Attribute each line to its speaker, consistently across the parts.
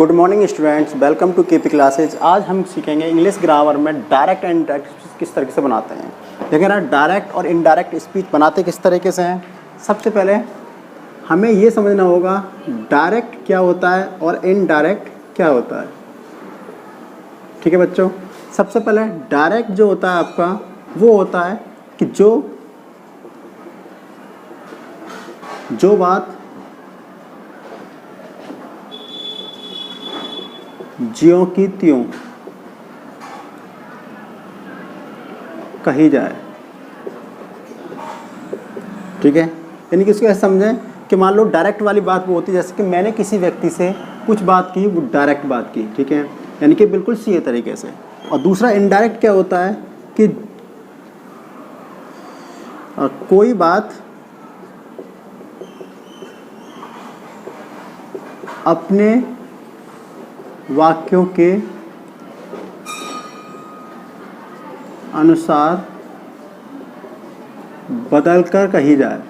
Speaker 1: Good morning students, welcome to KP classes. आज हम सीखेंगे इंग्लिश ग्रामर में डायरेक्ट एंड इनडायरेक्ट स्पीच किस तरीके से बनाते हैं। लेकिन ना डायरेक्ट और इनडायरेक्ट स्पीच बनाते किस तरीके से हैं। सबसे पहले हमें ये समझना होगा डायरेक्ट क्या होता है और इनडायरेक्ट क्या होता है। ठीक है बच्चों, सबसे पहले डायरेक्ट जो होता है आपका वो होता है कि जो बात ज्यों की त्यों कही जाए। ठीक है, यानी कि इसको ऐसे समझें कि मान लो डायरेक्ट वाली बात वो होती है जैसे कि मैंने किसी व्यक्ति से कुछ बात की, वो डायरेक्ट बात की। ठीक है, यानी कि बिल्कुल सीधे तरीके से। और दूसरा इनडायरेक्ट क्या होता है कि कोई बात अपने वाक्यों के अनुसार बदलकर कही जाए,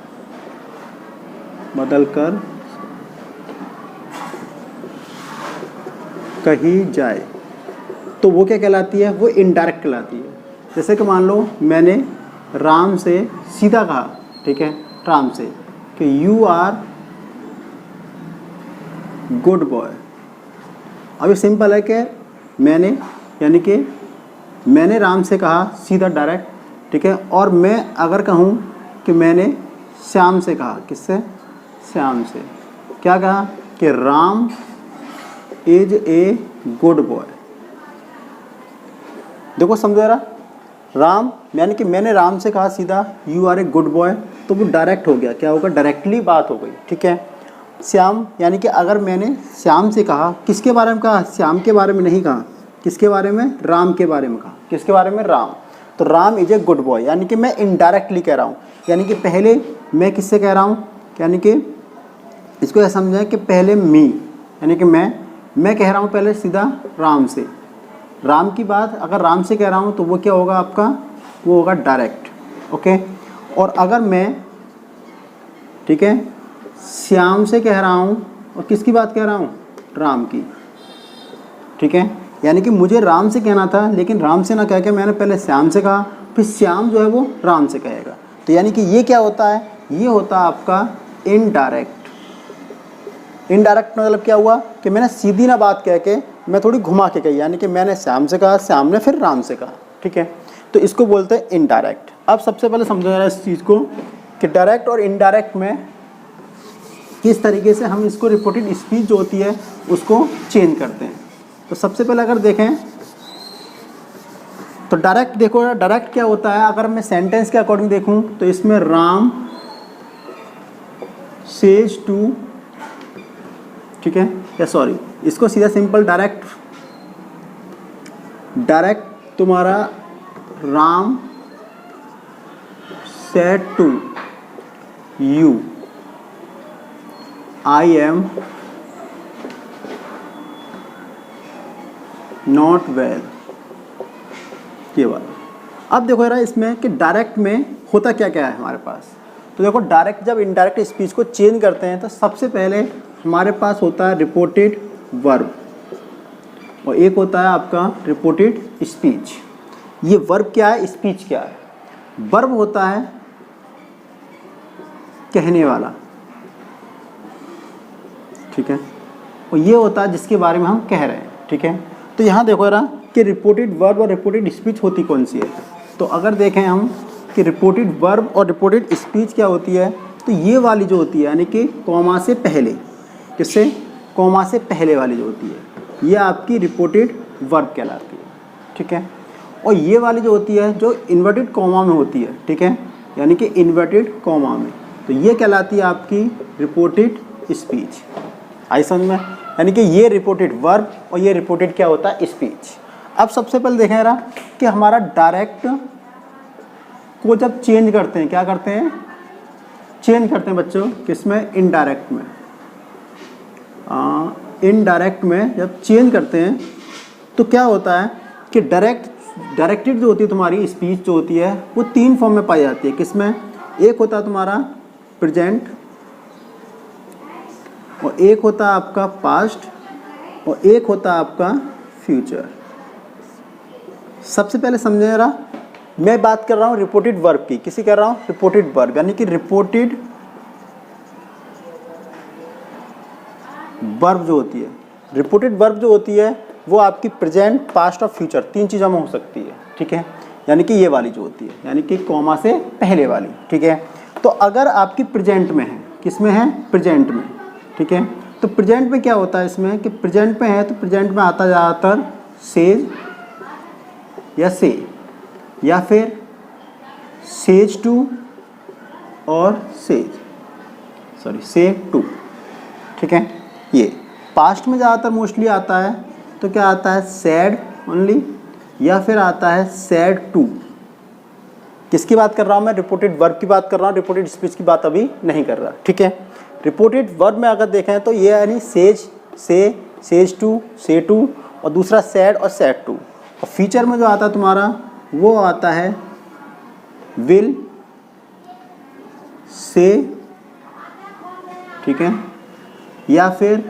Speaker 1: बदलकर कही जाए, तो वो क्या कहलाती है, वो इनडायरेक्ट कहलाती है। जैसे कि मान लो मैंने राम से सीधा कहा, ठीक है, राम से कि यू आर गुड बॉय। अभी सिंपल है कि मैंने राम से कहा सीधा डायरेक्ट, ठीक है। और मैं अगर कहूँ कि मैंने श्याम से कहा, किससे, श्याम से, क्या कहा कि Ram is a good boy. देखो समझो जरा, राम यानी कि मैंने राम से कहा सीधा you are a good boy, तो वो डायरेक्ट हो गया, क्या होगा, डायरेक्टली बात हो गई। ठीक है। श्याम यानी कि अगर मैंने श्याम से कहा, किसके बारे में कहा, श्याम के बारे में नहीं कहा, किसके बारे में, राम के बारे में कहा। किसके बारे में, राम। तो Ram is a good boy, यानी कि मैं इनडायरेक्टली कह रहा हूँ, यानी कि पहले मैं किससे कह रहा हूँ, यानी कि इसको ऐसा समझें कि पहले मी यानी कि मैं कह रहा हूँ पहले सीधा राम से। राम की बात अगर राम से कह रहा हूँ तो वो क्या होगा आपका, वो होगा डायरेक्ट। ओके। और अगर मैं, ठीक है, श्याम से कह रहा हूँ और किसकी बात कह रहा हूँ, राम की। ठीक है, यानी कि मुझे राम से कहना था लेकिन राम से ना कह के मैंने पहले श्याम से कहा, फिर श्याम जो है वो राम से कहेगा। तो यानी कि ये क्या होता है, ये होता है आपका इनडायरेक्ट। इनडायरेक्ट मतलब क्या हुआ कि मैंने सीधी ना बात कह के मैं थोड़ी घुमा के कही, यानी कि मैंने श्याम से कहा, श्याम ने फिर राम से कहा। ठीक है, तो इसको बोलते हैं इनडायरेक्ट। अब सबसे पहले समझा जा रहा है इस चीज़ को कि डायरेक्ट और इनडायरेक्ट में किस तरीके से हम इसको रिपोर्टेड स्पीच जो होती है उसको चेंज करते हैं। तो सबसे पहले अगर देखें तो डायरेक्ट, देखो डायरेक्ट क्या होता है, अगर मैं सेंटेंस के अकॉर्डिंग देखूं तो इसमें राम सेज टू, ठीक है, या सॉरी इसको सीधा सिंपल डायरेक्ट तुम्हारा Ram said to you I am not well, ये वाला। अब देखो यार इसमें कि डायरेक्ट में होता क्या क्या है हमारे पास। तो देखो डायरेक्ट जब इनडायरेक्ट स्पीच को चेंज करते हैं तो सबसे पहले हमारे पास होता है रिपोर्टेड वर्ब और एक होता है आपका रिपोर्टेड स्पीच। ये वर्ब क्या है, स्पीच क्या है। वर्ब होता है कहने वाला, ठीक है, और ये होता है जिसके बारे में हम कह रहे हैं। ठीक है, तो यहाँ देखो जरा कि रिपोर्टेड वर्ब और रिपोर्टेड स्पीच होती कौन सी है। तो अगर देखें हम कि रिपोर्टेड वर्ब और रिपोर्टेड स्पीच क्या होती है, तो ये वाली जो होती है यानी कि कॉमा से पहले, किससे, कॉमा से पहले वाली जो होती है ये आपकी रिपोर्टेड वर्ब कहलाती है। ठीक है, और ये वाली जो होती है जो इन्वर्टेड कॉमा में होती है, ठीक है, यानी कि इन्वर्टेड कॉमा में, तो ये कहलाती है आपकी रिपोर्टेड स्पीच। आई समझ में, यानी कि ये रिपोर्टेड वर्ब और ये रिपोर्टेड क्या होता है, स्पीच। अब सबसे पहले देखें जरा कि हमारा डायरेक्ट को जब चेंज करते हैं, क्या करते हैं, चेंज करते हैं बच्चों, किसमें, इनडायरेक्ट में। इनडायरेक्ट में जब चेंज करते हैं तो क्या होता है कि डायरेक्टेड जो होती है तुम्हारी स्पीच जो होती है वो तीन फॉर्म में पाई जाती है। किसमें, एक होता है तुम्हारा प्रेजेंट और एक होता है आपका पास्ट और एक होता है आपका फ्यूचर। सबसे पहले समझे जरा, मैं बात कर रहा हूँ रिपोर्टेड वर्ब की, किसी कर रहा हूँ रिपोर्टेड वर्ब, यानी कि रिपोर्टेड वर्ब जो होती है, रिपोर्टेड वर्ब जो होती है वो आपकी प्रेजेंट, पास्ट और फ्यूचर तीन चीज़ों में हो सकती है, ठीक है। यानी कि ये वाली जो होती है, यानी कि कॉमा से पहले वाली, ठीक है। तो अगर आपकी प्रेजेंट में है, किस में है, प्रेजेंट में, ठीक है। तो प्रेजेंट में क्या होता है इसमें कि प्रेजेंट में है तो प्रेजेंट में आता ज़्यादातर सेज या से, या फिर सेज टू और से टू, ठीक है। ये पास्ट में ज़्यादातर मोस्टली आता है तो क्या आता है, सैड ओनली, या फिर आता है सैड टू। किसकी बात कर रहा हूँ मैं, रिपोर्टेड वर्ब की बात कर रहा हूँ, रिपोर्टेड स्पीच की बात अभी नहीं कर रहा, ठीक है। रिपोर्टेड वर्ब में अगर देखें तो ये यानी सेज से, सेज टू, से टू, और दूसरा सैड और सैड टू। और फीचर में जो आता है तुम्हारा वो आता है विल से, ठीक है, या फिर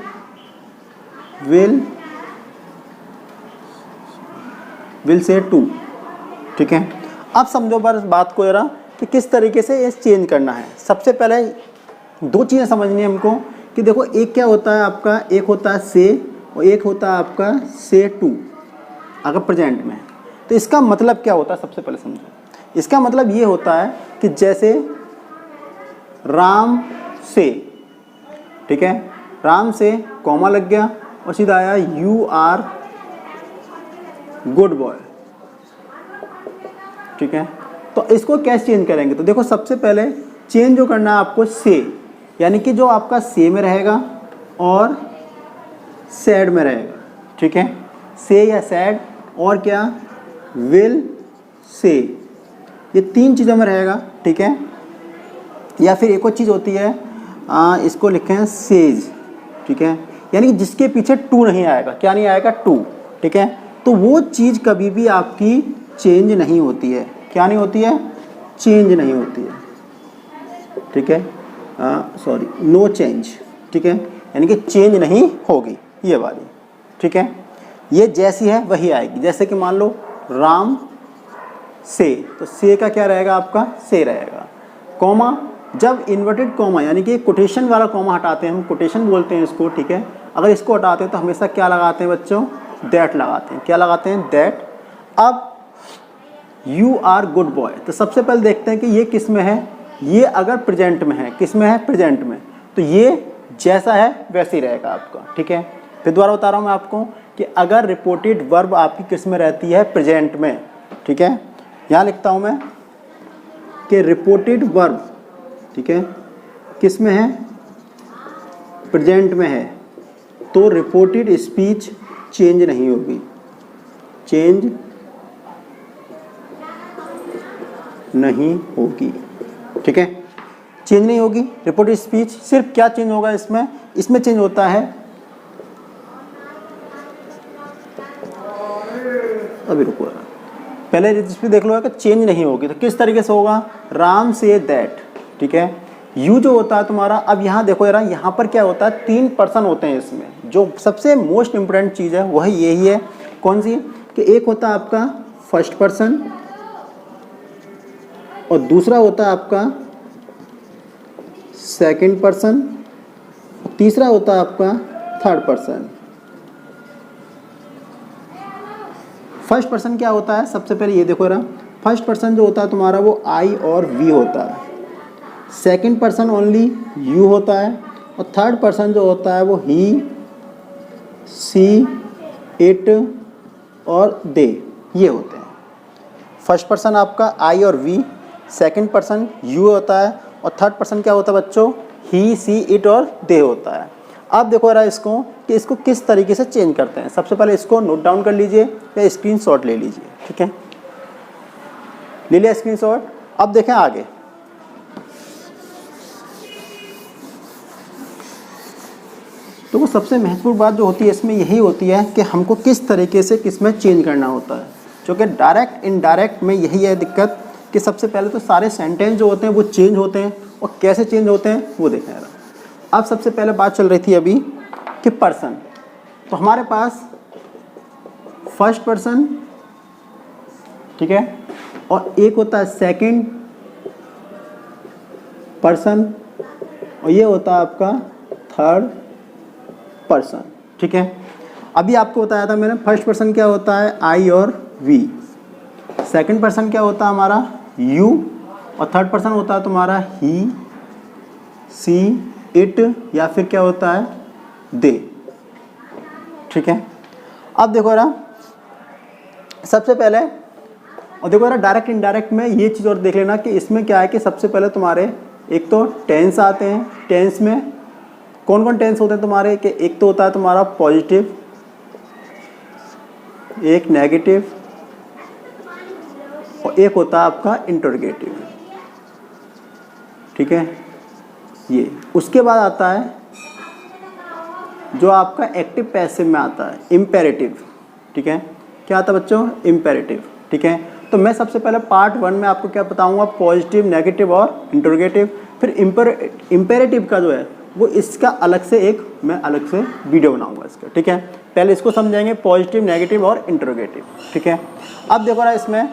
Speaker 1: विल से टू, ठीक है। अब समझो बस बात को जरा कि किस तरीके से ये चेंज करना है। सबसे पहले दो चीज़ें समझनी है हमको कि देखो, एक क्या होता है आपका, एक होता है से और एक होता है आपका से टू अगर प्रेजेंट में है। तो इसका मतलब क्या होता है, सबसे पहले समझो। इसका मतलब ये होता है कि जैसे राम से, ठीक है, राम से कॉमा लग गया और सीधा आया यू आर गुड बॉय, ठीक है। तो इसको कैसे चेंज करेंगे, तो देखो सबसे पहले चेंज जो करना है आपको से, यानी कि जो आपका से में रहेगा और सैड में रहेगा, ठीक है। से या सैड और क्या, विल से, ये तीन चीज़ों में रहेगा, ठीक है। या फिर एक और चीज़ होती है, इसको लिखें हैं सेज, ठीक है, यानी कि जिसके पीछे टू नहीं आएगा, क्या नहीं आएगा, टू, ठीक है। तो वो चीज़ कभी भी आपकी चेंज नहीं होती है, क्या नहीं होती है, चेंज नहीं होती है, ठीक है, सॉरी, नो चेंज, ठीक है, यानी कि चेंज नहीं होगी ये वाली, ठीक है। ये जैसी है वही आएगी। जैसे कि मान लो राम से, तो से का क्या रहेगा आपका, से रहेगा, कॉमा, जब इन्वर्टेड कॉमा यानी कि कोटेशन वाला कॉमा हटाते हैं, हम कोटेशन बोलते हैं इसको, ठीक है। अगर इसको हटाते हैं तो हमेशा क्या लगाते हैं बच्चों, दैट लगाते हैं, क्या लगाते हैं, दैट। अब यू आर गुड बॉय, तो सबसे पहले देखते हैं कि ये किस में है, ये अगर प्रेजेंट में है, किस में है, प्रेजेंट में, तो ये जैसा है वैसे ही रहेगा आपका, ठीक है। फिर दोबारा बता रहा हूँ मैं आपको कि अगर रिपोर्टेड वर्ब आपकी किस में रहती है, प्रेजेंट में, ठीक है। यहाँ लिखता हूँ मैं कि रिपोर्टेड वर्ब, ठीक है, किस में है, प्रेजेंट में है, तो रिपोर्टेड स्पीच चेंज नहीं होगी, चेंज नहीं होगी, ठीक है, चेंज नहीं होगी रिपोर्टेड स्पीच। सिर्फ क्या चेंज होगा इसमें, इसमें चेंज होता है, अभी रुको पहले इस पे देख लो कि चेंज नहीं होगी तो किस तरीके से होगा, राम से दैट, ठीक है। यू जो होता है तुम्हारा, अब यहाँ देखो यार, यहाँ पर क्या होता है, तीन पर्सन होते हैं इसमें, जो सबसे मोस्ट इम्पोर्टेंट चीज़ है वही यही है, कौन सी, कि एक होता है आपका फर्स्ट पर्सन और दूसरा होता है आपका सेकंड पर्सन, तीसरा होता है आपका थर्ड पर्सन। फर्स्ट पर्सन क्या होता है, सबसे पहले ये देखो यार, फर्स्ट पर्सन जो होता है तुम्हारा वो आई और वी होता है, सेकंड पर्सन ओनली यू होता है, और थर्ड पर्सन जो होता है वो ही, सी, इट और दे, ये होते हैं। फर्स्ट पर्सन आपका आई और वी, सेकंड पर्सन यू होता है, और थर्ड पर्सन क्या होता है बच्चों, ही, सी, इट और दे होता है। अब देखो यार इसको कि इसको किस तरीके से चेंज करते हैं। सबसे पहले इसको नोट डाउन कर लीजिए या स्क्रीनशॉट ले लीजिए, ठीक है, ले लिया स्क्रीनशॉट। अब देखें आगे, तो वो सबसे महत्वपूर्ण बात जो होती है इसमें यही होती है कि हमको किस तरीके से किसमें चेंज करना होता है, जो कि डायरेक्ट इनडायरेक्ट में यही है दिक्कत कि सबसे पहले तो सारे सेंटेंस जो होते हैं वो चेंज होते हैं, और कैसे चेंज होते हैं वो देखें यार। अब सबसे पहले बात चल रही थी अभी कि पर्सन, तो हमारे पास फर्स्ट पर्सन, ठीक है, और एक होता है सेकंड पर्सन और ये होता है आपका थर्ड पर्सन, ठीक है। अभी आपको बताया था मैंने फर्स्ट पर्सन क्या होता है आई और वी, सेकंड पर्सन क्या होता है हमारा यू और थर्ड पर्सन होता है तुम्हारा ही, सी, इट या फिर क्या होता है दे, ठीक है। अब देखो ना सबसे पहले, और देखो ना डायरेक्ट इनडायरेक्ट में ये चीज़ और देख लेना कि इसमें क्या है कि सबसे पहले तुम्हारे एक तो टेंस आते हैं। टेंस में कौन कौन टेंस होते हैं तुम्हारे, कि एक तो होता है तुम्हारा पॉजिटिव, एक नेगेटिव और एक होता है आपका इंटरोगेटिव, ठीक है। ये उसके बाद आता है जो आपका एक्टिव पैसिव में आता है इम्पेरेटिव, ठीक है। क्या आता है बच्चों, इम्पेरेटिव, ठीक है। तो मैं सबसे पहले पार्ट 1 में आपको क्या बताऊंगा, पॉजिटिव, नेगेटिव और इंटरोगेटिव। फिर इम्पेरेटिव का जो है वो इसका अलग से एक मैं अलग से वीडियो बनाऊंगा इसका, ठीक है। पहले इसको समझेंगे पॉजिटिव, नेगेटिव और इंटरोगेटिव, ठीक है। अब देखो ना इसमें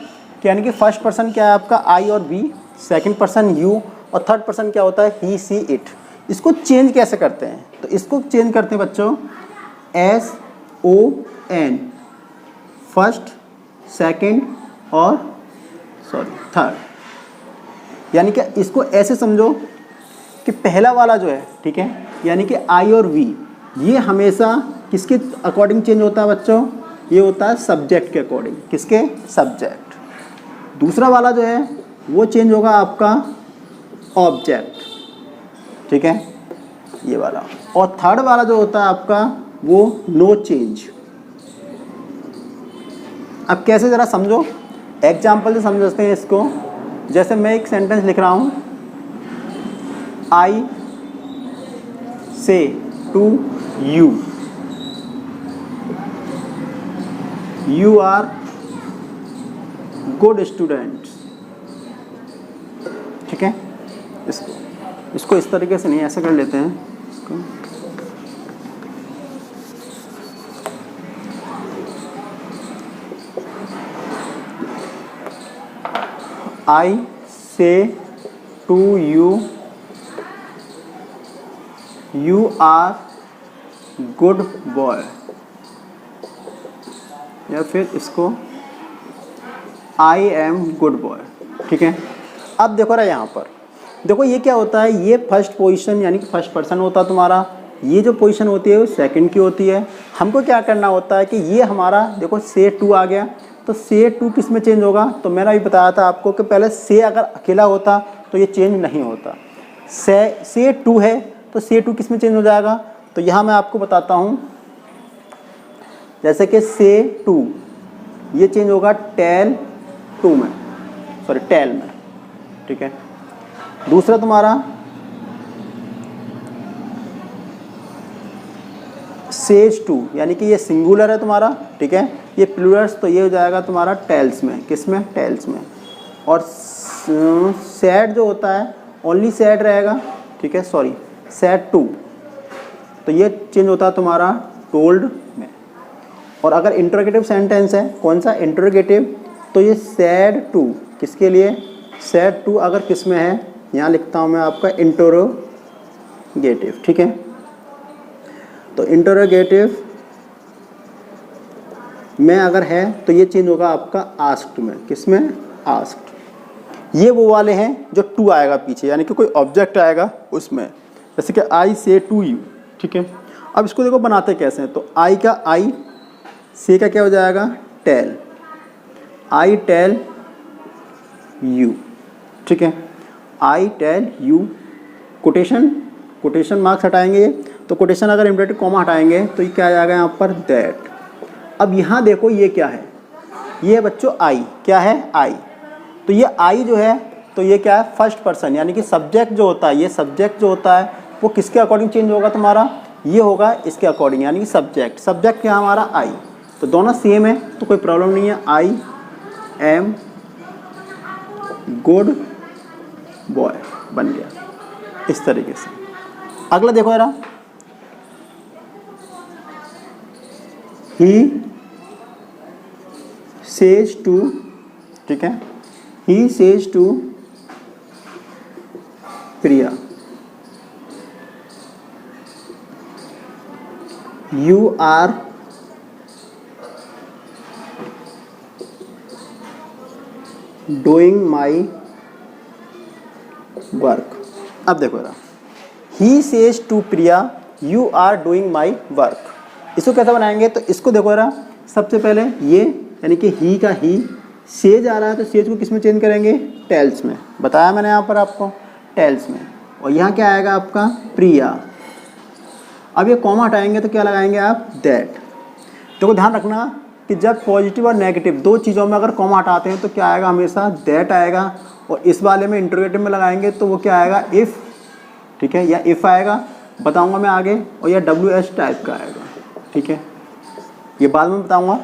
Speaker 1: यानी कि फर्स्ट पर्सन क्या है आपका आई और बी, सेकंड पर्सन यू और थर्ड पर्सन क्या होता है ही, सी, इट। इसको चेंज कैसे करते हैं, तो इसको चेंज करते हैं बच्चों SON, फर्स्ट, सेकंड और थर्ड। यानी कि इसको ऐसे समझो कि पहला वाला जो है, ठीक है, यानी कि आई और वी, ये हमेशा किसके अकॉर्डिंग चेंज होता है बच्चों, ये होता है सब्जेक्ट के अकॉर्डिंग, किसके, सब्जेक्ट। दूसरा वाला जो है वो चेंज होगा आपका ऑब्जेक्ट, ठीक है, ये वाला। और थर्ड वाला जो होता है आपका वो नो चेंज। अब कैसे ज़रा समझो, एग्जाम्पल से समझते हैं इसको। जैसे मैं एक सेंटेंस लिख रहा हूँ, I say to you, you are good students, ठीक है। इसको इस तरीके से नहीं, ऐसे कर लेते हैं इसको। I say to you, you are good boy, या फिर इसको आई एम गुड बॉय, ठीक है। अब देखो ना यहाँ पर देखो ये क्या होता है, ये फर्स्ट पोजीशन यानी कि फर्स्ट पर्सन होता है तुम्हारा, ये जो पोजीशन होती है वो सेकंड की होती है। हमको क्या करना होता है कि ये हमारा देखो से टू आ गया, तो से टू किस में चेंज होगा, तो मैंने अभी बताया था आपको कि पहले से अगर अकेला होता तो ये चेंज नहीं होता। से टू है तो से टू किस में चेंज हो जाएगा, तो यहाँ मैं आपको बताता हूँ। जैसे कि से टू ये चेंज होगा टेल टू में, सॉरी टेल में, ठीक है। दूसरा तुम्हारा सेज टू, यानी कि ये सिंगुलर है तुम्हारा, ठीक है। ये प्लूरल्स, तो ये हो जाएगा तुम्हारा टेल्स में, किस में, टेल्स में। और सैड जो होता है ओनली सैड रहेगा, ठीक है, सॉरी सैड टू, तो ये चेंज होता है तुम्हारा टोल्ड में। और अगर इंटरोगेटिव सेंटेंस है, कौन सा, इंटरोगेटिव, तो ये सैड टू किसके लिए, सैड टू अगर किस में है, यहाँ लिखता हूँ मैं आपका इंटरोगेटिव, ठीक है। तो इंटरोगेटिव में अगर है तो ये चेंज होगा आपका आस्क्ड में, किस में, आस्क्ड। ये वो वाले हैं जो टू आएगा पीछे, यानी कि कोई ऑब्जेक्ट आएगा उसमें, जैसे कि आई से टू यू, ठीक है। अब इसको देखो बनाते कैसे हैं, तो आई का आई, से का क्या हो जाएगा टेल, आई टेल यू, ठीक है, I tell you. Quotation marks हटाएंगे, तो कोटेशन अगर इन्वर्टेड कॉमा हटाएंगे तो ये क्या आ जाएगा यहाँ पर, दैट। अब यहाँ देखो ये क्या है, ये बच्चों आई, क्या है, आई। तो ये आई जो है तो ये क्या है, फर्स्ट पर्सन, यानी कि सब्जेक्ट जो होता है, ये सब्जेक्ट जो होता है वो किसके अकॉर्डिंग चेंज होगा तुम्हारा, ये होगा इसके अकॉर्डिंग, यानी कि सब्जेक्ट क्या हमारा आई। तो दोनों सेम है तो कोई प्रॉब्लम नहीं है, आई एम गुड बॉय बन गया इस तरीके से। अगला देखो जरा, ही सेज टू, ठीक है, he says to Priya, you are doing my work. अब देखो जरा, he says to Priya you are doing my work, इसको कैसे बनाएंगे? तो इसको देखो जरा, सबसे पहले ये यानी कि ही का ही, सेज आ रहा है तो सेज को किस में चेंज करेंगे? टेल्स में, बताया मैंने यहाँ पर आपको, टेल्स में। और यहाँ क्या आएगा आपका? प्रिया। अब ये कॉमा हटाएंगे तो क्या लगाएंगे आप? दैट। देखो ध्यान रखना कि जब पॉजिटिव और नेगेटिव दो चीज़ों में अगर कॉमा हटाते हैं तो क्या आएगा? हमेशा दैट आएगा। और इस वाले में इंटरोगेटिव में लगाएंगे तो वो क्या आएगा? इफ़, ठीक है, या इफ़ आएगा, बताऊंगा मैं आगे। और या WH टाइप का आएगा, ठीक है, ये बाद में बताऊंगा।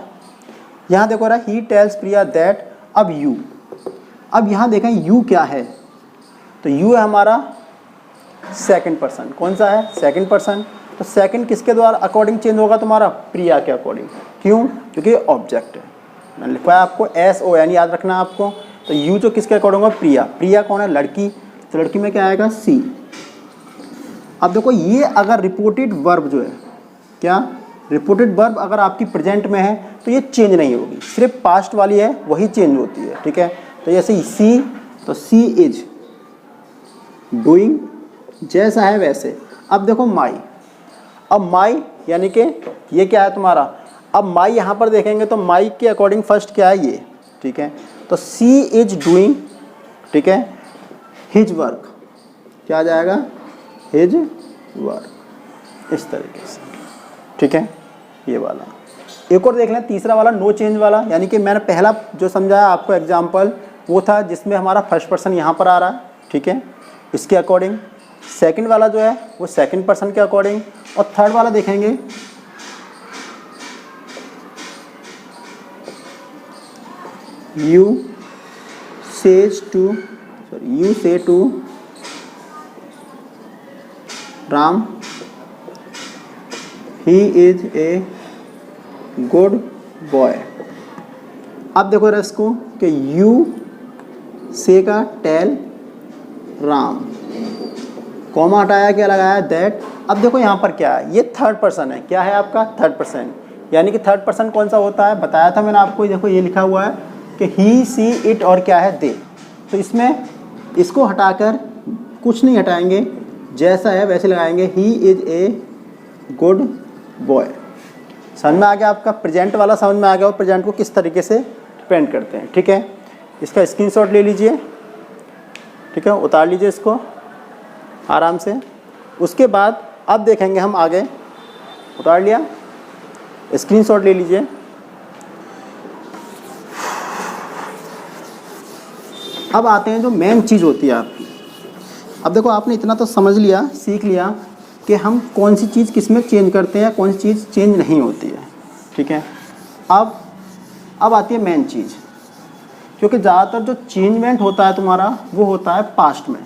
Speaker 1: यहाँ देखो रहा, ही टेल्स प्रिया दैट। अब यू, अब यहाँ देखें यू क्या है? तो यू है हमारा सेकंड पर्सन। कौन सा है? Second person. तो सेकंड किसके द्वारा अकॉर्डिंग चेंज होगा तुम्हारा? प्रिया के अकॉर्डिंग। क्यों? क्योंकि ऑब्जेक्ट है। मैंने लिखा है आपको SON, याद रखना है आपको। तो यू जो किसके अकॉर्डिंग होगा? प्रिया। प्रिया कौन है? लड़की। तो लड़की में क्या आएगा? C। अब देखो ये अगर रिपोर्टेड वर्ब जो है, क्या रिपोर्टेड वर्ब अगर आपकी प्रेजेंट में है तो ये चेंज नहीं होगी, सिर्फ पास्ट वाली है वही चेंज होती है, ठीक है। तो जैसे सी, तो सी इज डूइंग, जैसा है वैसे। अब देखो माई, अब माई यानी कि ये क्या है तुम्हारा? अब माई यहाँ पर देखेंगे तो माई के अकॉर्डिंग फर्स्ट क्या है? ये, ठीक है। तो सी इज डूइंग, ठीक है, हिज वर्क, क्या आ जाएगा? हिज वर्क, इस तरीके से, ठीक है। ये वाला एक और देख लें, तीसरा वाला नो चेंज वाला, यानी कि मैंने पहला जो समझाया आपको एग्जांपल वो था जिसमें हमारा फर्स्ट पर्सन यहाँ पर आ रहा है, ठीक है, इसके अकॉर्डिंग। सेकंड वाला जो है वो सेकंड पर्सन के अकॉर्डिंग। और थर्ड वाला देखेंगे, you say to Ram he is a good boy. अब देखो इसको कि यू से का टेल राम, कॉमा हटाया, क्या लगाया? दैट। अब देखो यहाँ पर क्या है? ये थर्ड पर्सन है। क्या है आपका? Third person. यानी कि थर्ड पर्सन कौन सा होता है? बताया था मैंने आपको। देखो ये लिखा हुआ है कि ही, सी, इट और क्या है? दे। तो इसमें इसको हटाकर कुछ नहीं हटाएंगे, जैसा है वैसे लगाएंगे। ही इज ए गुड बॉय। समझ में आ गया आपका? प्रेजेंट वाला समझ में आ गया और प्रेजेंट को किस तरीके से डिपेंड करते हैं, ठीक है। इसका स्क्रीनशॉट ले लीजिए, ठीक है, उतार लीजिए इसको आराम से। उसके बाद अब देखेंगे हम आगे। उतार लिया, स्क्रीनशॉट ले लीजिए। अब आते हैं जो मेन चीज़ होती है आपकी। अब देखो आपने इतना तो समझ लिया, सीख लिया कि हम कौन सी चीज़ किस में चेंज करते हैं, कौन सी चीज़ चेंज नहीं होती है, ठीक है। अब आती है मेन चीज़, क्योंकि ज़्यादातर जो चेंजमेंट होता है तुम्हारा वो होता है पास्ट में,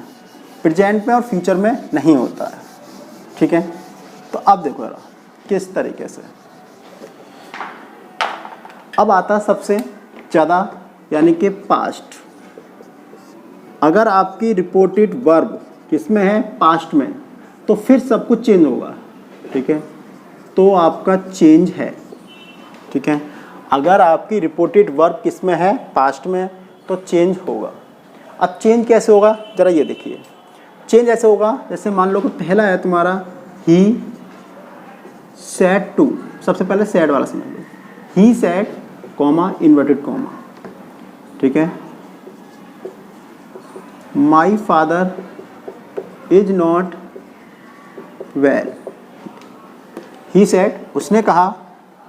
Speaker 1: प्रेजेंट में और फ्यूचर में नहीं होता है, ठीक है। तो अब देखो जरा किस तरीके से। अब आता है सबसे ज़्यादा, यानी कि पास्ट। अगर आपकी रिपोर्टेड वर्ब किसमें है? पास्ट में, तो फिर सब कुछ चेंज होगा, ठीक है। तो आपका चेंज है, ठीक है। अगर आपकी रिपोर्टेड वर्ब किसमें है? पास्ट में, तो चेंज होगा। अब चेंज कैसे होगा? ज़रा ये देखिए। चेंज ऐसे होगा जैसे मान लो कि पहला है तुम्हारा ही सेड टू, सबसे पहले सेड वाला समझ लो। He said comma inverted comma, ठीक है, my father is not well. He said, उसने कहा,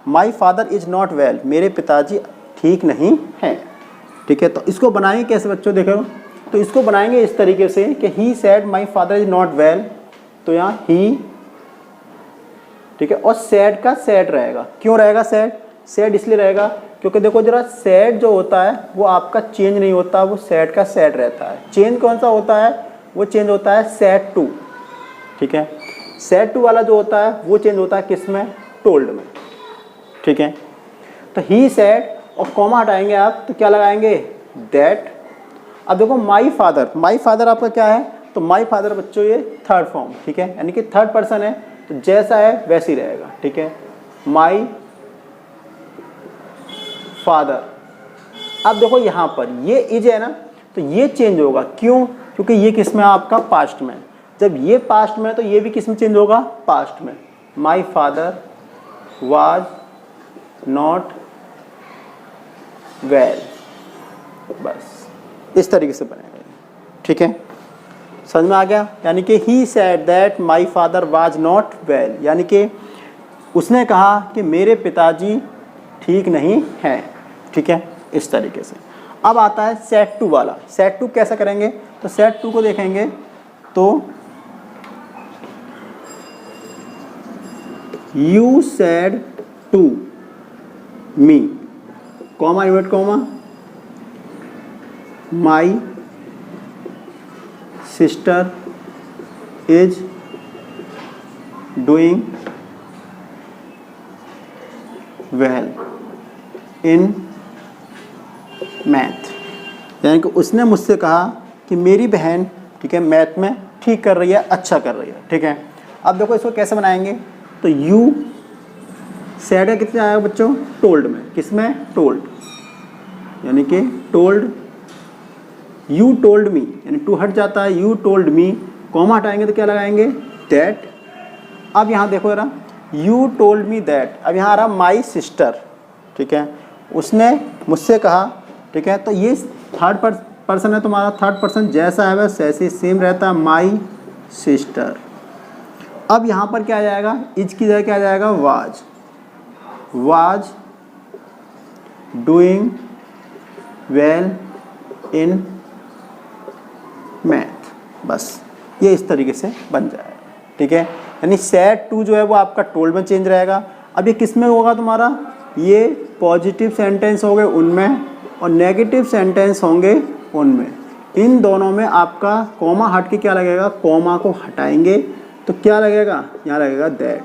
Speaker 1: my father is not well, मेरे पिताजी ठीक नहीं हैं, ठीक है। तो इसको बनाएंगे कैसे बच्चों? देखो, तो इसको बनाएंगे इस तरीके से कि he said my father is not well, तो यहाँ ही, ठीक है, और सैड का सैड रहेगा। क्यों रहेगा सैड? सैड इसलिए रहेगा क्योंकि देखो जरा, सैड जो होता है वो आपका चेंज नहीं होता, वो सैड का सैड रहता है। चेंज कौन सा होता है? वो चेंज होता है सैड टू, ठीक है। सैड टू वाला जो होता है वो चेंज होता है किस में? टोल्ड में, ठीक है। तो ही सेड और कॉमा हटाएंगे आप तो क्या लगाएंगे, दैट। अब देखो माई फादर आपका क्या है, तो माई फादर बच्चों ये थर्ड फॉर्म, ठीक है, यानी कि थर्ड पर्सन है, तो जैसा है वैसे ही रहेगा, ठीक है, माई फादर। अब देखो यहाँ पर ये इज है ना, तो ये चेंज होगा, क्यों, क्योंकि ये किस में आपका पास्ट में, जब ये पास्ट में तो ये भी किस में चेंज होगा, पास्ट में। My father was not well, बस इस तरीके से बनेगा, ठीक है, समझ में आ गया। यानी कि he said that my father was not well, यानी कि उसने कहा कि मेरे पिताजी ठीक नहीं हैं, ठीक है, इस तरीके से। अब आता है सेट टू वाला। सेट टू कैसा करेंगे, तो सेट टू को देखेंगे तो you said to me, comma inverted comma, my sister is doing well in math, यानी कि उसने मुझसे कहा कि मेरी बहन, ठीक है, मैथ में ठीक कर रही है, अच्छा कर रही है, ठीक है। अब देखो इसको कैसे बनाएंगे, तो यू सेड है कितने आएगा बच्चों, टोल्ड में, किसमें, टोल्ड, यानी कि टोल्ड, यू टोल्ड मी, यानी टू हट जाता है, यू टोल्ड मी, कॉमा हटाएंगे तो क्या लगाएंगे, दैट। अब यहाँ देखो जरा, यू टोल्ड मी दैट, अब यहाँ आ रहा माई सिस्टर, ठीक है, उसने मुझसे कहा, ठीक है, तो ये थर्ड पर्सन है तुम्हारा, थर्ड पर्सन जैसा है वैसे ऐसे सेम रहता है, माई सिस्टर। अब यहाँ पर क्या आ जाएगा, इज की जगह क्या आ जाएगा, was doing well in math, बस ये इस तरीके से बन जाएगा, ठीक है। यानी सेड टू जो है वो आपका टोल्ड में चेंज रहेगा। अब ये किस में होगा तुम्हारा, ये पॉजिटिव सेंटेंस हो गए उनमें और नेगेटिव सेंटेंस होंगे उनमें, इन दोनों में आपका कॉमा हट के क्या लगेगा, कॉमा को हटाएंगे तो क्या लगेगा, यहाँ लगेगा दैट,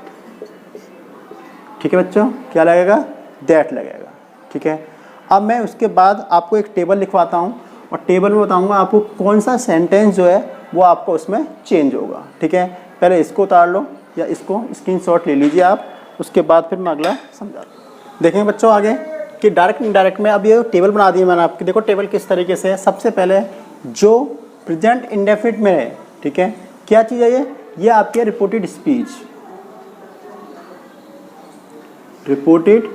Speaker 1: ठीक है बच्चों, क्या लगेगा, दैट लगेगा, ठीक है। अब मैं उसके बाद आपको एक टेबल लिखवाता हूँ और टेबल में बताऊँगा आपको कौन सा सेंटेंस जो है वो आपको उसमें चेंज होगा, ठीक है। पहले इसको उतार लो या इसको स्क्रीनशॉट ले लीजिए आप, उसके बाद फिर मैं अगला समझा देखेंगे बच्चों आगे कि डायरेक्ट इनडायरेक्ट में। अब ये टेबल बना दी है मैंने आपकी, देखो टेबल किस तरीके से है। सबसे पहले जो प्रेजेंट इंडेफिनिट में है, ठीक है, क्या चीज़ है ये आपकी है रिपोर्टेड स्पीच, रिपोर्टेड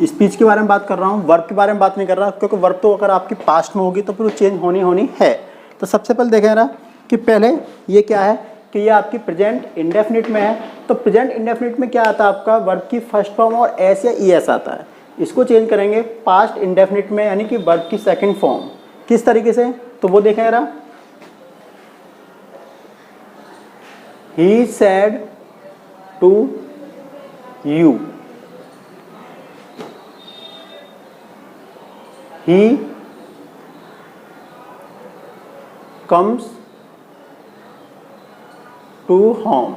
Speaker 1: स्पीच के बारे में बात कर रहा हूँ, वर्ब के बारे में बात नहीं कर रहा, क्योंकि वर्ब तो अगर आपकी पास्ट में होगी तो फिर वो चेंज होनी है। तो सबसे पहले देखें ना कि पहले ये क्या है कि ये आपकी प्रेजेंट इंडेफिनिट में है, तो प्रेजेंट इंडेफिनिट में क्या आता है आपका, वर्ब की फर्स्ट फॉर्म और एस या ई एस आता है। इसको चेंज करेंगे पास्ट इंडेफिनिट में, यानी कि वर्ब की सेकंड फॉर्म। किस तरीके से, तो वो देखें जरा, he said to you, he comes to home,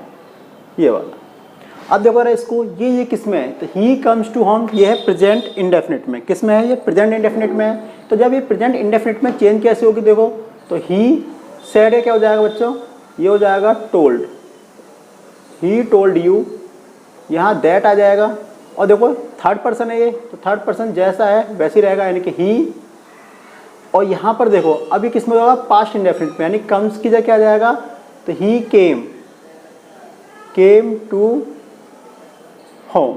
Speaker 1: ये वाला। अब देखो रहा इसको, ये किस में है, तो ही कम्स टू होम, ये है प्रेजेंट इंडेफिनिट में। किस में है, ये प्रेजेंट इंडेफिनिट में है। तो जब ये प्रेजेंट इंडेफिनिट में चेंज कैसे होगी, देखो तो ही सेड है, क्या हो जाएगा बच्चों, ये हो जाएगा टोल्ड, ही टोल्ड यू, यहाँ दैट आ जाएगा। और देखो थर्ड पर्सन है ये, तो थर्ड पर्सन जैसा है वैसे ही रहेगा, यानी कि ही। और यहाँ पर देखो अभी किस में होगा, पास्ट इंडेफिनिट में, यानी कम्स की जगह क्या आ जाएगा, तो ही केम टू होम,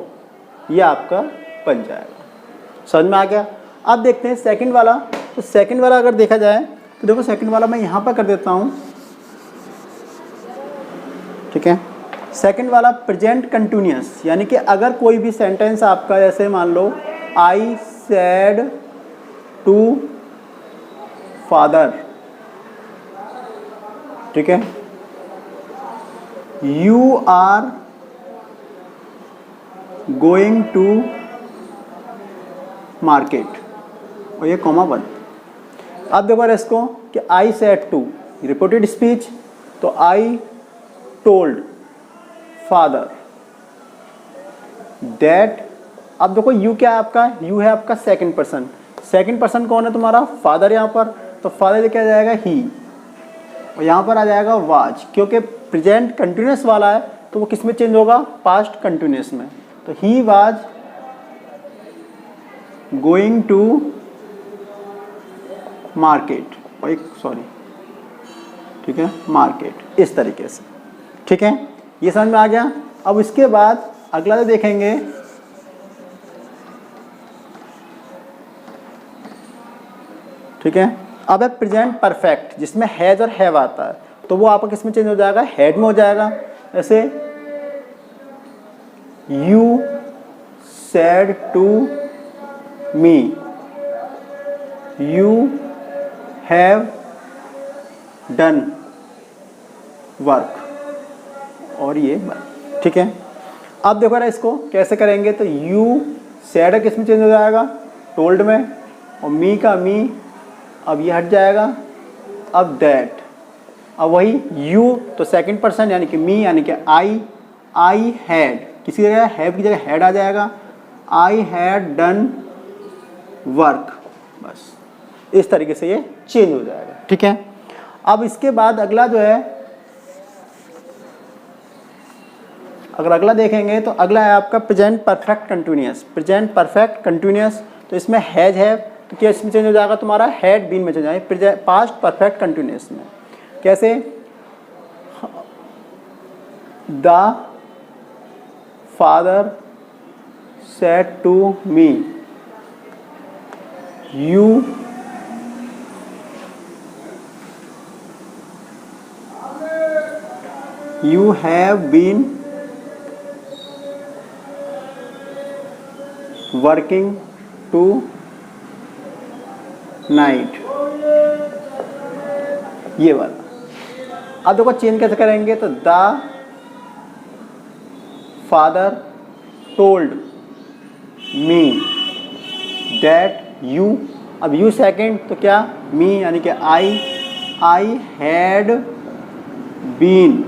Speaker 1: ये आपका बन जाएगा। समझ में आ गया। अब देखते हैं सेकंड वाला। तो सेकंड वाला अगर देखा जाए तो देखो सेकंड वाला मैं यहाँ पर कर देता हूँ, ठीक है। सेकंड वाला प्रेजेंट कंटिन्यूअस, यानी कि अगर कोई भी सेंटेंस आपका, जैसे मान लो आई सेड टू फादर, ठीक है, you are going to market, और ये कॉमा बंद। अब देखो इसको कि I said to reported speech, तो आई टोल्ड फादर दैट अब देखो यू क्या है आपका, यू है आपका सेकंड पर्सन। सेकंड पर्सन कौन है तुम्हारा, फादर यहाँ पर, तो फादर क्या आ जाएगा ही, और यहाँ पर आ जाएगा वाज, क्योंकि प्रेजेंट कंटिन्यूस वाला है तो वो किस में चेंज होगा, पास्ट कंटिन्यूस में। तो he was going to market, और एक सॉरी, ठीक है, मार्केट, इस तरीके से। ठीक है, ये समझ में आ गया। अब इसके बाद अगला जो देखेंगे, ठीक है, अब है प्रेजेंट परफेक्ट जिसमें हैज और हैव आता है, तो वो आपका किस में चेंज हो जाएगा, हैड में हो जाएगा। जैसे you said to me, you have done work, और ये वर्क। ठीक है, अब देखो ना इसको कैसे करेंगे, तो यू सेड किस में चेंज हो जाएगा, टोल्ड में, और मी का मी, अब ये हट जाएगा। अब दैट, अब वही यू तो सेकंड पर्सन यानी कि मी यानी कि आई हैड, किसी जगह हैव की जगह हैड आ जाएगा, आई हैड डन वर्क, बस इस तरीके से ये चेंज हो जाएगा। ठीक है, अब इसके बाद अगला जो है, अगर अगला देखेंगे तो अगला है आपका present perfect continuous. Present perfect continuous, तो इसमें हैज है तो क्या इसमें चेंज हो जाएगा तुम्हारा, हैड बीन में चेंज जाएगा। पास्ट परफेक्ट कंटिन्यूअस में कैसे, the father said to me, you have been working tonight, ये वाला। अब देखो चेंज कैसे करेंगे, तो the father told me that you, अब यू सेकेंड तो क्या, मी यानी कि I had been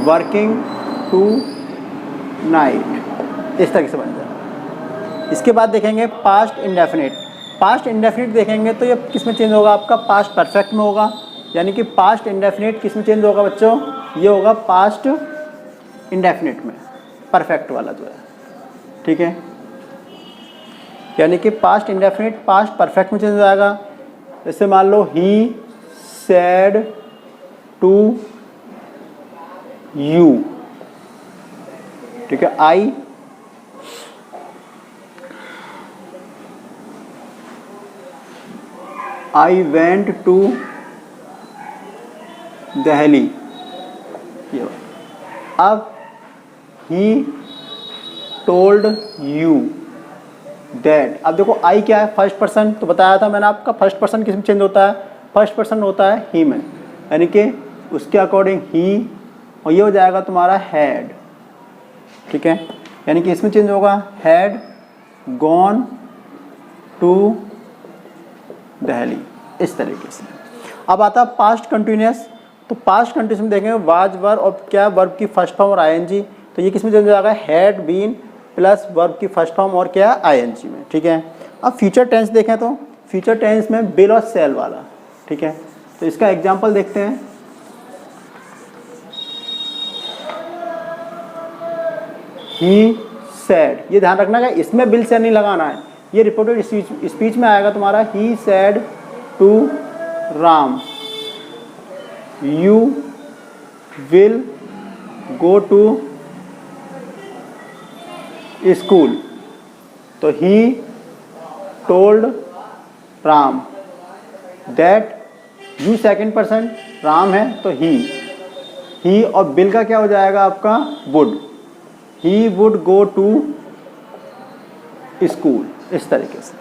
Speaker 1: working tonight, इस तरीके से बन जाए। इसके बाद देखेंगे पास्ट इंडेफिनिट। पास्ट इंडेफिनिट देखेंगे तो ये किस में चेंज होगा, आपका पास्ट परफेक्ट में होगा, यानी कि पास्ट इंडेफिनिट किस में चेंज होगा बच्चों, ये होगा पास्ट इंडेफिनिट में, परफेक्ट वाला जो है। ठीक है, यानी कि पास्ट इंडेफिनिट पास्ट परफेक्ट में चेंज हो जाएगा। जैसे मान लो ही सेड टू यू, ठीक है, आई वेंट टू दिल्ली, ये अब ही टोल्ड यू दैट। अब देखो आई क्या है, फर्स्ट पर्सन, तो बताया था मैंने आपका फर्स्ट पर्सन किस में चेंज होता है, फर्स्ट पर्सन होता है ही में, यानी कि उसके अकॉर्डिंग ही, और ये हो जाएगा तुम्हारा हैड। ठीक है, यानी कि इसमें चेंज होगा, हैड गॉन टू दिल्ली, इस तरीके से। अब आता है पास्ट कंटिन्यूअस। तो पास्ट कंटिन्यूअस में देखेंगे वाज वर और क्या वर्ब की फर्स्ट फॉर्म और आईएनजी, तो ये किस में चेंज हो जाएगा, हैड बीन प्लस वर्ब की फर्स्ट फॉर्म और क्या आईएनजी में। ठीक है, अब फ्यूचर टेंस देखें तो फ्यूचर टेंस में बिल और सेल वाला। ठीक है, तो इसका एग्जांपल देखते हैं। ही सैड, ये ध्यान रखना है इसमें बिल से नहीं लगाना है, ये रिपोर्टेड स्पीच में आएगा तुम्हारा। He said to Ram you will go to school, तो he told Ram that, you second person, Ram है तो ही और बिल का क्या हो जाएगा आपका, would, he would go to school, इस तरीके से।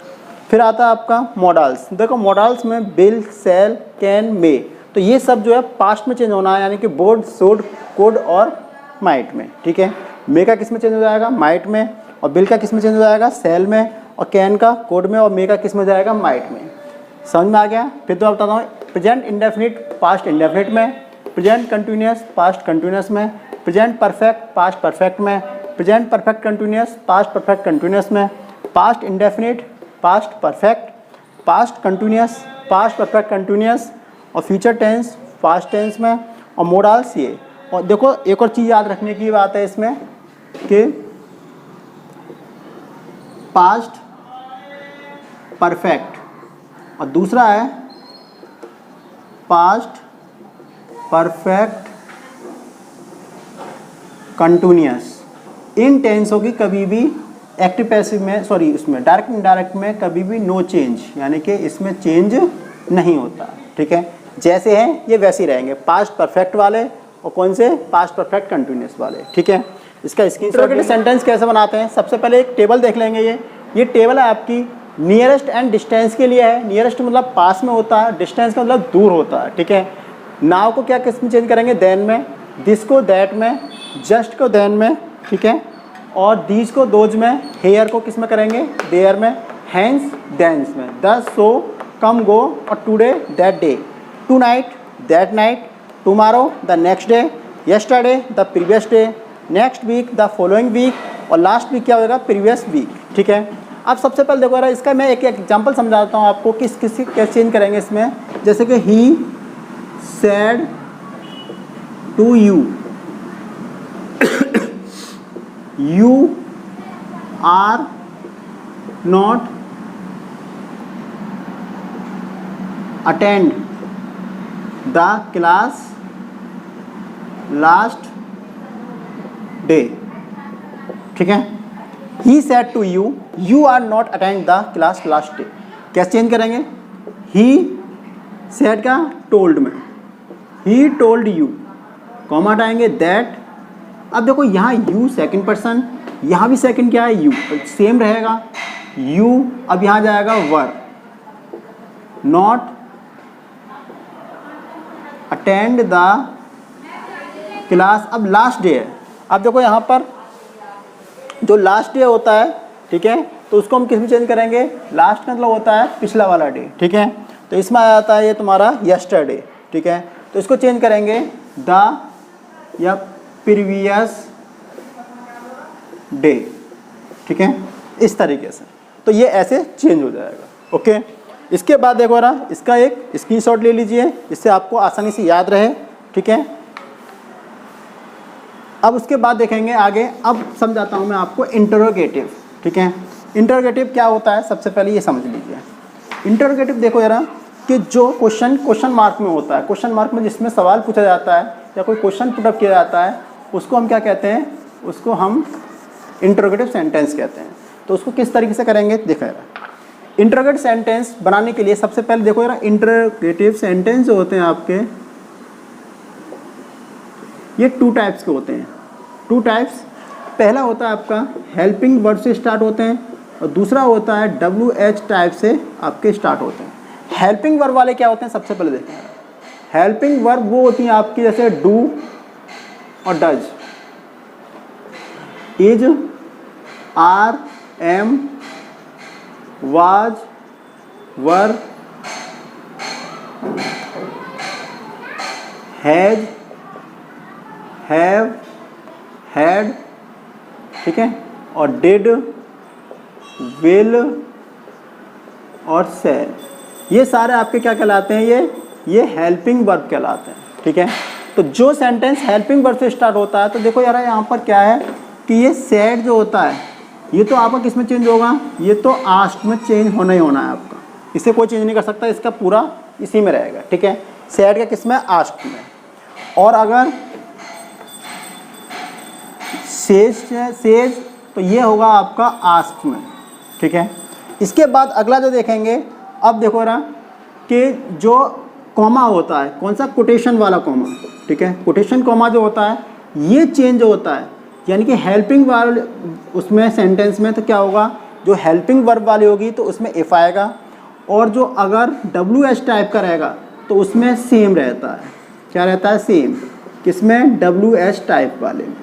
Speaker 1: फिर आता है आपका मॉडल्स। देखो मॉडल्स में बिल, सेल, कैन, मे, तो ये सब जो है पास्ट में चेंज होना है, यानी कि बोर्ड, सोड, कोड और माइट में। ठीक है, मे का किस में चेंज हो जाएगा, माइट में, और बिल का किस में चेंज हो जाएगा, सेल में, और कैन का कोड में, और मे का किस में हो जाएगा, माइट में। समझ में आ गया। फिर तो मैं बताता हूँ, प्रेजेंट इंडेफिनिट पास्ट इंडेफिनिट में, प्रेजेंट कंटिन्यूअस पास्ट कंटिन्यूअस में, प्रेजेंट परफेक्ट पास्ट परफेक्ट में, present perfect continuous past perfect continuous में, past indefinite past perfect, past continuous past perfect continuous, और फ्यूचर टेंस पास्ट टेंस में, और modals ये। और देखो एक और चीज़ याद रखने की बात है इसमें कि पास्ट परफेक्ट और दूसरा है पास्ट परफेक्ट कंटिन्यूस। इन टेंसों की कभी भी एक्टिव पैसिव में सॉरी इसमें डायरेक्ट इनडायरेक्ट में कभी भी नो चेंज, यानी कि इसमें चेंज नहीं होता, ठीक है। जैसे हैं ये वैसे ही रहेंगे, पास्ट परफेक्ट वाले और कौन से पास्ट परफेक्ट कंटिन्यूस वाले, ठीक है। इसका स्क्रीनशॉट सेंटेंस कैसे बनाते हैं, सबसे पहले एक टेबल देख लेंगे। ये टेबल है आपकी नियरेस्ट एंड डिस्टेंस के लिए है। नियरेस्ट मतलब पास में होता है, डिस्टेंस का मतलब दूर होता है, ठीक है। नाउ को क्या किस में चेंज करेंगे, देन में, दिस को दैट में, जस्ट को देन में, ठीक है, और दीज को दोज में, हेयर को किस में करेंगे, देयर में, हैंस देंस में, द सो कम गो, और today that day, tonight that night, tomorrow the next day, yesterday the previous day, next week the following week, और लास्ट वीक क्या होगा, प्रीवियस वीक, ठीक है। अब सबसे पहले देखो यार इसका मैं एक एग्जांपल समझाता हूँ आपको किस कैसे चेंज करेंगे इसमें। जैसे कि he said to you, you are not attend the class last day, ठीक है। He said to you, you are not attend the class last day, कैसे चेंज करेंगे, ही सेड का टोल्ड में, ही टोल्ड यू, कॉमा हटाएंगे that. अब देखो यहाँ यू सेकंड पर्सन, यहाँ भी सेकंड क्या है यू, सेम रहेगा यू। अब यहाँ जाएगा वर, नॉट अटेंड द क्लास, अब लास्ट डे है। अब देखो यहाँ पर जो लास्ट डे होता है, ठीक है, तो उसको हम किस में चेंज करेंगे, लास्ट का मतलब होता है पिछला वाला डे, ठीक है। तो इसमें आ जाता है ये तुम्हारा यस्टरडे, ठीक है। तो इसको चेंज करेंगे द या प्रीवियस डे, ठीक है, इस तरीके से। तो ये ऐसे चेंज हो जाएगा, ओके। इसके बाद देखो ना इसका एक स्क्रीनशॉट ले लीजिए, इससे आपको आसानी से याद रहे, ठीक है। अब उसके बाद देखेंगे आगे, अब समझाता हूँ मैं आपको इंटरोगेटिव, ठीक है। इंटरोगेटिव क्या होता है, सबसे पहले ये समझ लीजिए। इंटरोगेटिव देखो जरा कि जो क्वेश्चन मार्क में होता है, क्वेश्चन मार्क में जिसमें सवाल पूछा जाता है या कोई क्वेश्चन पुटअप किया जाता है, उसको हम क्या कहते हैं, उसको हम इंटरोगेटिव सेंटेंस कहते हैं। तो उसको किस तरीके से करेंगे देखो जरा। इंटरोगेटिव सेंटेंस बनाने के लिए सबसे पहले देखो जरा, इंटरोगेटिव सेंटेंस जो होते हैं आपके, ये टू टाइप्स के होते हैं। टू टाइप्स, पहला होता है आपका हेल्पिंग वर्ब से स्टार्ट होते हैं, और दूसरा होता है WH टाइप से आपके स्टार्ट होते हैं। हेल्पिंग वर्ब वाले क्या होते हैं, सबसे पहले देखें। हेल्पिंग वर्ब वो होती हैं आपकी जैसे डू और does, is, are, am, was, were, has, have, had, ठीक है, और डिड, विल और सेल, ये सारे आपके क्या कहलाते हैं, ये हेल्पिंग वर्ब कहलाते हैं, ठीक है। तो जो सेंटेंस हेल्पिंग वर्ब से स्टार्ट होता है, तो देखो यार यहाँ पर क्या है कि ये सेड जो होता है, ये तो आपका किस में चेंज होगा, ये तो आस्ट में चेंज होना ही होना है आपका, इसे कोई चेंज नहीं कर सकता, इसका पूरा इसी में रहेगा, ठीक है। सेड का किस में, आस्ट में। और अगर सेज तो ये होगा आपका आस्ट में, ठीक है। इसके बाद अगला जो देखेंगे, अब देखो ना कि जो कॉमा होता है, कौन सा, कोटेशन वाला कॉमा, ठीक है। कोटेशन कॉमा जो होता है ये चेंज होता है, यानी कि हेल्पिंग वर्ब उसमें सेंटेंस में तो क्या होगा, जो हेल्पिंग वर्ब वाली होगी तो उसमें इफ आएगा, और जो अगर WH टाइप का रहेगा तो उसमें सेम रहता है, क्या रहता है, सेम, किसमें, WH टाइप वाले में,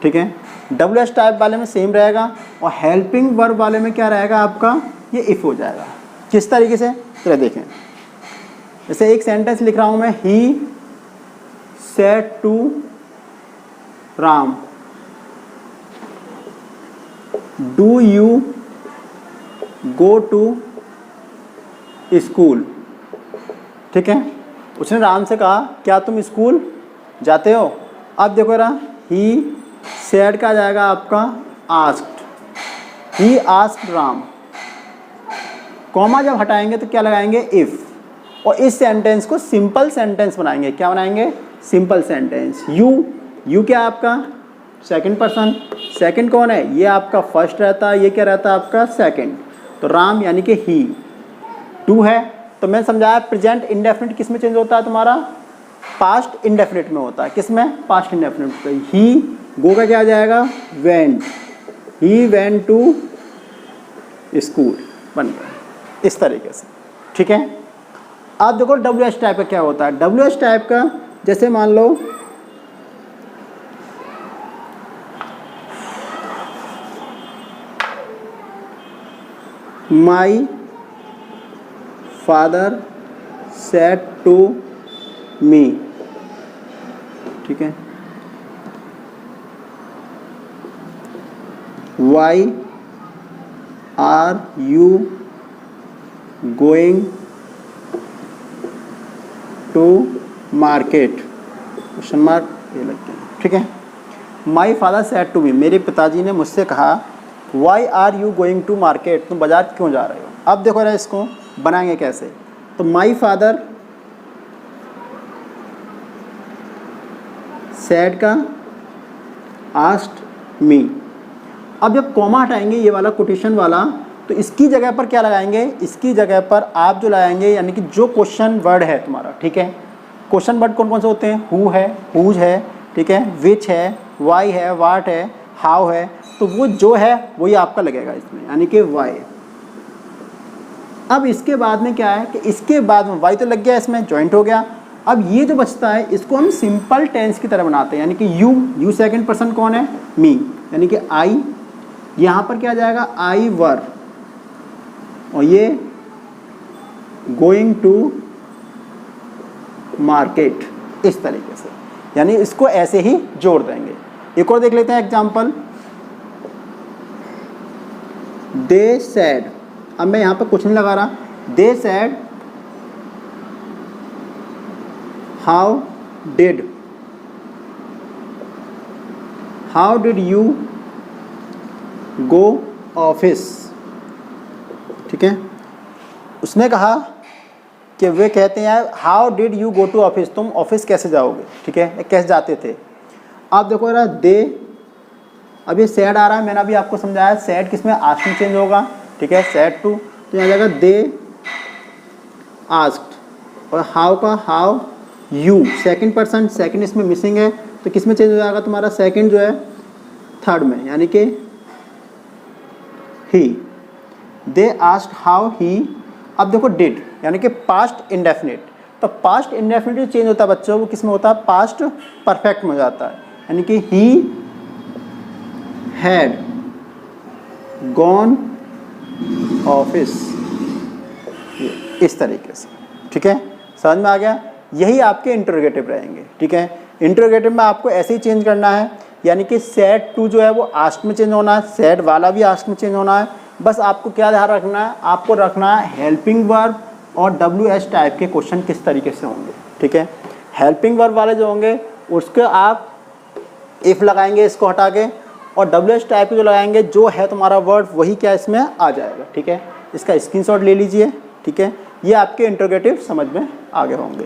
Speaker 1: ठीक है। WH टाइप वाले में सेम रहेगा, और हेल्पिंग वर्ब वाले में क्या रहेगा आपका, ये इफ हो जाएगा। किस तरीके से, तो देखें, जैसे एक सेंटेंस लिख रहा हूँ मैं, he said to Ram, do you go to school. ठीक है, उसने राम से कहा क्या तुम स्कूल जाते हो। अब देखो जरा, ही सेड का जाएगा आपका asked, he asked Ram. Comma जब हटाएंगे तो क्या लगाएंगे, इफ। और इस सेंटेंस को सिंपल सेंटेंस बनाएंगे। क्या बनाएंगे, सिंपल सेंटेंस। यू क्या है आपका सेकंड पर्सन, सेकंड कौन है, ये आपका फर्स्ट रहता है, ये क्या रहता है आपका सेकंड। तो राम यानी कि ही। टू है तो मैं समझाया प्रेजेंट इंडेफिनिट किस में चेंज होता है तुम्हारा, पास्ट इंडेफिनिट में होता है। किस में, पास्ट इंडेफिनिट में। ही, गो का क्या आ जाएगा, went, he went to school बन गया इस तरीके से। ठीक है, अब देखो WH टाइप का क्या होता है। WH टाइप का जैसे मान लो my father said to me. ठीक है, why are you going to market, question mark ये लगते हैं। ठीक है, my father said to me, मेरे पिताजी ने मुझसे कहा why are you going to market, तुम बाजार क्यों जा रहे हो। अब देखो ना इसको बनाएंगे कैसे। तो माई फादर सेड का आस्क्ड मी। अब जब कॉमा हटाएंगे ये वाला कोटेशन वाला, तो इसकी जगह पर क्या लगाएंगे, इसकी जगह पर आप जो लगाएंगे यानी कि जो क्वेश्चन वर्ड है तुम्हारा। ठीक है, क्वेश्चन वर्ड कौन कौन से होते हैं, हु है, हुज है, ठीक है, विच है, वाई है, वाट है, हाउ है। तो वो जो है वही आपका लगेगा इसमें, यानी कि वाई। अब इसके बाद में क्या है कि इसके बाद में वाई तो लग गया, इसमें जॉइंट हो गया। अब ये जो बचता है इसको हम सिंपल टेंस की तरह बनाते हैं, यानी कि यू सेकंड पर्सन कौन है, मी, यानी कि आई, यहाँ पर क्या जाएगा, आई वर, और ये गोइंग टू मार्केट, इस तरीके से। यानी इसको ऐसे ही जोड़ देंगे। एक और देख लेते हैं एग्जाम्पल। दे सैड, अब मैं यहाँ पर कुछ नहीं लगा रहा, they said how did you go office. ठीक है, उसने कहा कि वे कहते हैं how did you go to office, तुम ऑफिस कैसे जाओगे। ठीक है, कैसे जाते थे। आप देखो ना, दे, अब ये सैड आ रहा है, मैंने अभी आपको समझाया सैड किसमें, आस्क्ड में चेंज होगा। ठीक है, सैड टू, तो यहाँ जाएगा दे आस्क्ड। और हाउ का how you, second person, second इसमें मिसिंग है, तो किस में चेंज हो जाएगा तुम्हारा, सेकंड जो है थर्ड में, यानी कि ही। They asked how he. अब देखो डिड, यानी कि पास्ट इंडेफिनिट, तो पास्ट इंडेफिनिट जो चेंज होता है बच्चों वो किस में होता है, पास्ट परफेक्ट में हो जाता है, यानी कि ही हैड गॉन ऑफिस, इस तरीके से। ठीक है, समझ में आ गया। यही आपके इंटरोगेटिव रहेंगे। ठीक है, इंटरोगेटिव में आपको ऐसे ही चेंज करना है, यानी कि सेड टू जो है वो आस्क्ड में चेंज होना है, सेड वाला भी आस्क्ड में चेंज होना है। बस आपको क्या ध्यान रखना है, आपको रखना है हेल्पिंग वर्ब और WH टाइप के क्वेश्चन किस तरीके से होंगे। ठीक है, हेल्पिंग वर्ब वाले जो होंगे उसके आप इफ़ लगाएंगे इसको हटा के, और WH टाइप के जो लगाएंगे जो है तुम्हारा वर्ड वही क्या इसमें आ जाएगा। ठीक है, इसका स्क्रीनशॉट ले लीजिए। ठीक है, ये आपके इंटरोगेटिव समझ में आ गए होंगे।